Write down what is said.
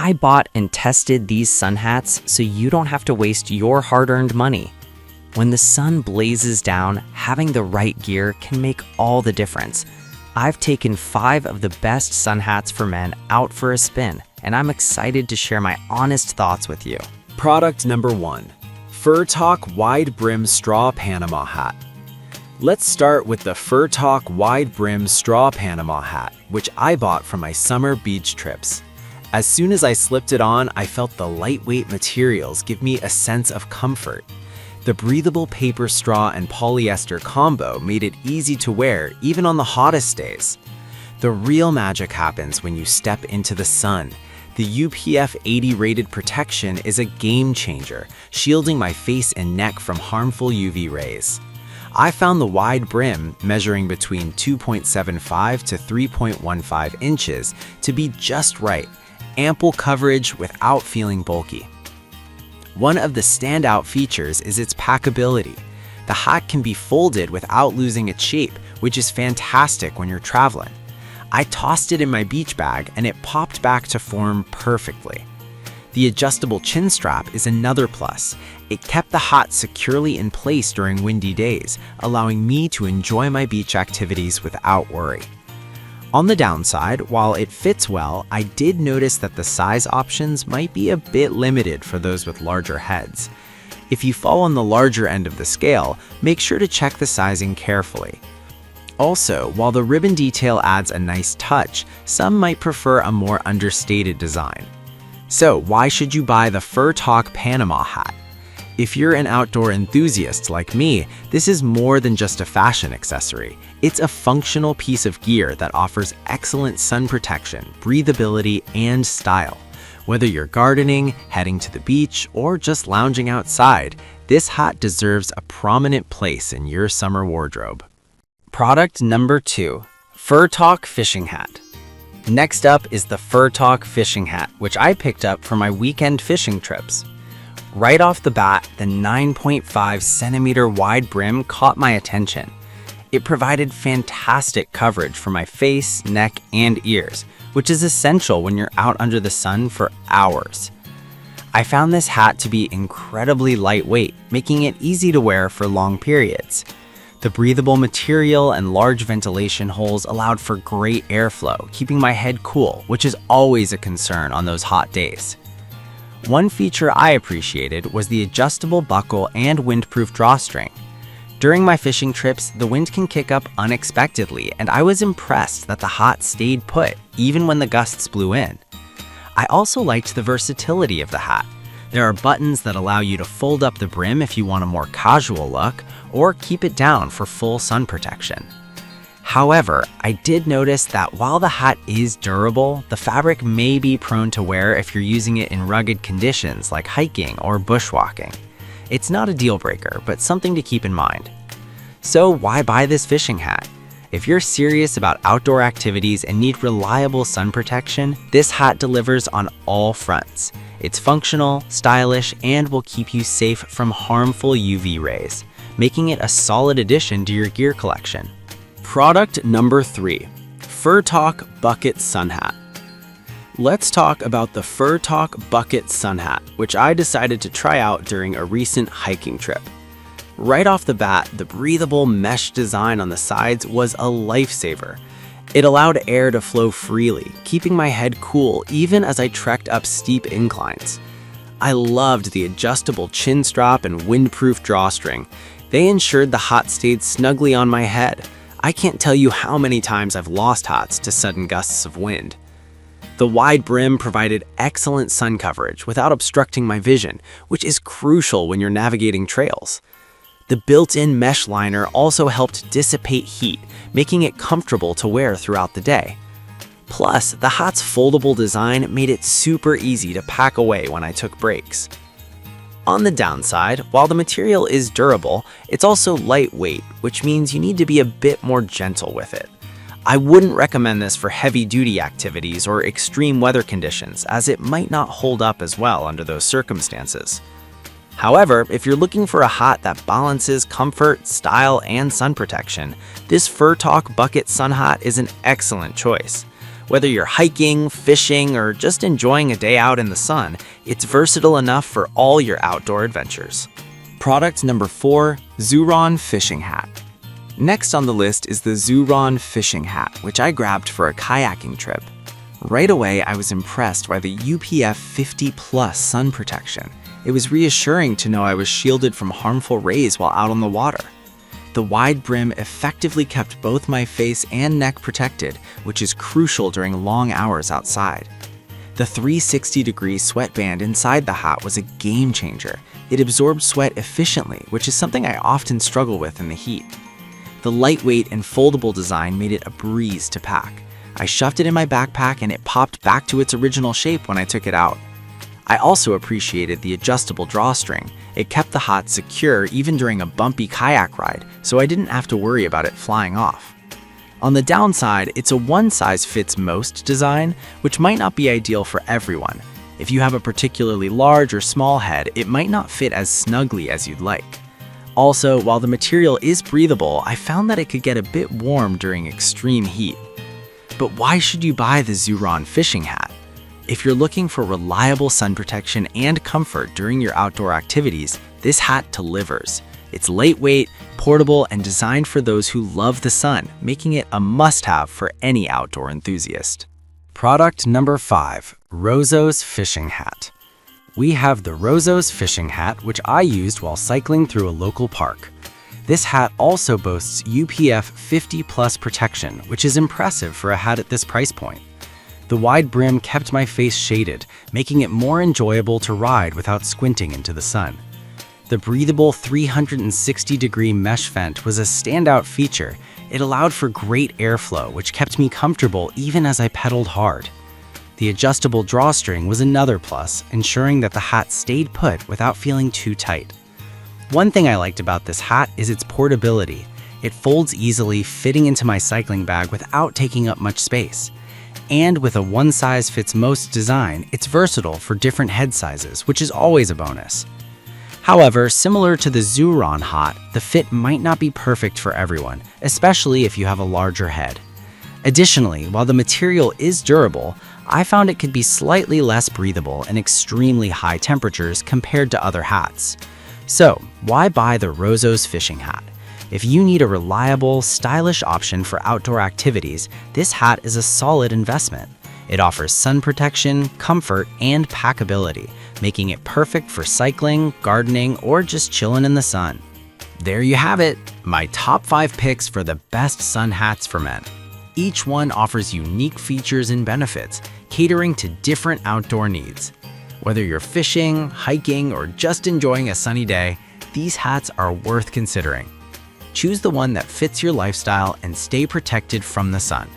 I bought and tested these sun hats so you don't have to waste your hard-earned money. When the sun blazes down, having the right gear can make all the difference. I've taken 5 of the best sun hats for men out for a spin, and I'm excited to share my honest thoughts with you. Product number 1. Fur Talk Wide Brim Straw Panama Hat. Let's start with the Fur Talk Wide Brim Straw Panama Hat, which I bought for my summer beach trips. As soon as I slipped it on, I felt the lightweight materials give me a sense of comfort. The breathable paper straw and polyester combo made it easy to wear even on the hottest days. The real magic happens when you step into the sun. The UPF 80 rated protection is a game changer, shielding my face and neck from harmful UV rays. I found the wide brim, measuring between 2.75 to 3.15 inches, to be just right, ample coverage without feeling bulky. One of the standout features is its packability. The hat can be folded without losing its shape, which is fantastic when you're traveling. I tossed it in my beach bag and it popped back to form perfectly. The adjustable chin strap is another plus. It kept the hat securely in place during windy days, allowing me to enjoy my beach activities without worry. On the downside, while it fits well, I did notice that the size options might be a bit limited for those with larger heads. If you fall on the larger end of the scale, make sure to check the sizing carefully. Also, while the ribbon detail adds a nice touch, some might prefer a more understated design. So why should you buy the Fur Talk Panama hat? If you're an outdoor enthusiast like me, this is more than just a fashion accessory. It's a functional piece of gear that offers excellent sun protection, breathability, and style. Whether you're gardening, heading to the beach, or just lounging outside, this hat deserves a prominent place in your summer wardrobe. Product number 2. Fur Talk Fishing Hat. Next up is the Fur Talk Fishing Hat, which I picked up for my weekend fishing trips. Right off the bat, the 9.5 centimeter wide brim caught my attention. It provided fantastic coverage for my face, neck, and ears, which is essential when you're out under the sun for hours. I found this hat to be incredibly lightweight, making it easy to wear for long periods. The breathable material and large ventilation holes allowed for great airflow, keeping my head cool, which is always a concern on those hot days. One feature I appreciated was the adjustable buckle and windproof drawstring. During my fishing trips, the wind can kick up unexpectedly, and I was impressed that the hat stayed put, even when the gusts blew in. I also liked the versatility of the hat. There are buttons that allow you to fold up the brim if you want a more casual look, or keep it down for full sun protection. However, I did notice that while the hat is durable, the fabric may be prone to wear if you're using it in rugged conditions like hiking or bushwalking. It's not a deal breaker, but something to keep in mind. So why buy this fishing hat? If you're serious about outdoor activities and need reliable sun protection, this hat delivers on all fronts. It's functional, stylish, and will keep you safe from harmful UV rays, making it a solid addition to your gear collection. Product number 3. Fur Talk Bucket Sun Hat. Let's talk about the Fur Talk Bucket Sun Hat, which I decided to try out during a recent hiking trip. Right off the bat, the breathable mesh design on the sides was a lifesaver. It allowed air to flow freely, keeping my head cool even as I trekked up steep inclines. I loved the adjustable chin strap and windproof drawstring. They ensured the hat stayed snugly on my head. I can't tell you how many times I've lost hats to sudden gusts of wind. The wide brim provided excellent sun coverage without obstructing my vision, which is crucial when you're navigating trails. The built-in mesh liner also helped dissipate heat, making it comfortable to wear throughout the day. Plus, the hat's foldable design made it super easy to pack away when I took breaks. On the downside, while the material is durable, it's also lightweight, which means you need to be a bit more gentle with it. I wouldn't recommend this for heavy-duty activities or extreme weather conditions, as it might not hold up as well under those circumstances. However, if you're looking for a hat that balances comfort, style, and sun protection, this Fur Talk Bucket Sun Hat is an excellent choice. Whether you're hiking, fishing, or just enjoying a day out in the sun, it's versatile enough for all your outdoor adventures. Product number 4, Zuron Fishing Hat. Next on the list is the Zuron Fishing Hat, which I grabbed for a kayaking trip. Right away, I was impressed by the UPF 50+ sun protection. It was reassuring to know I was shielded from harmful rays while out on the water. The wide brim effectively kept both my face and neck protected, which is crucial during long hours outside. The 360-degree sweatband inside the hat was a game changer. It absorbed sweat efficiently, which is something I often struggle with in the heat. The lightweight and foldable design made it a breeze to pack. I shoved it in my backpack and it popped back to its original shape when I took it out. I also appreciated the adjustable drawstring. It kept the hat secure even during a bumpy kayak ride, so I didn't have to worry about it flying off. On the downside, it's a one-size-fits-most design, which might not be ideal for everyone. If you have a particularly large or small head, it might not fit as snugly as you'd like. Also, while the material is breathable, I found that it could get a bit warm during extreme heat. But why should you buy the Zuron Fishing Hat? If you're looking for reliable sun protection and comfort during your outdoor activities, this hat delivers. It's lightweight, portable, and designed for those who love the sun, making it a must-have for any outdoor enthusiast. Product number 5, Rozos Fishing Hat. We have the Rozos Fishing Hat, which I used while cycling through a local park. This hat also boasts UPF 50+ protection, which is impressive for a hat at this price point. The wide brim kept my face shaded, making it more enjoyable to ride without squinting into the sun. The breathable 360-degree mesh vent was a standout feature. It allowed for great airflow, which kept me comfortable even as I pedaled hard. The adjustable drawstring was another plus, ensuring that the hat stayed put without feeling too tight. One thing I liked about this hat is its portability. It folds easily, fitting into my cycling bag without taking up much space. And with a one-size-fits-most design, it's versatile for different head sizes, which is always a bonus. However, similar to the Zuron hat, the fit might not be perfect for everyone, especially if you have a larger head. Additionally, while the material is durable, I found it could be slightly less breathable in extremely high temperatures compared to other hats. So, why buy the Rozos Fishing Hat? If you need a reliable, stylish option for outdoor activities, this hat is a solid investment. It offers sun protection, comfort, and packability, making it perfect for cycling, gardening, or just chilling in the sun. There you have it, my top 5 picks for the best sun hats for men. Each one offers unique features and benefits, catering to different outdoor needs. Whether you're fishing, hiking, or just enjoying a sunny day, these hats are worth considering. Choose the one that fits your lifestyle and stay protected from the sun.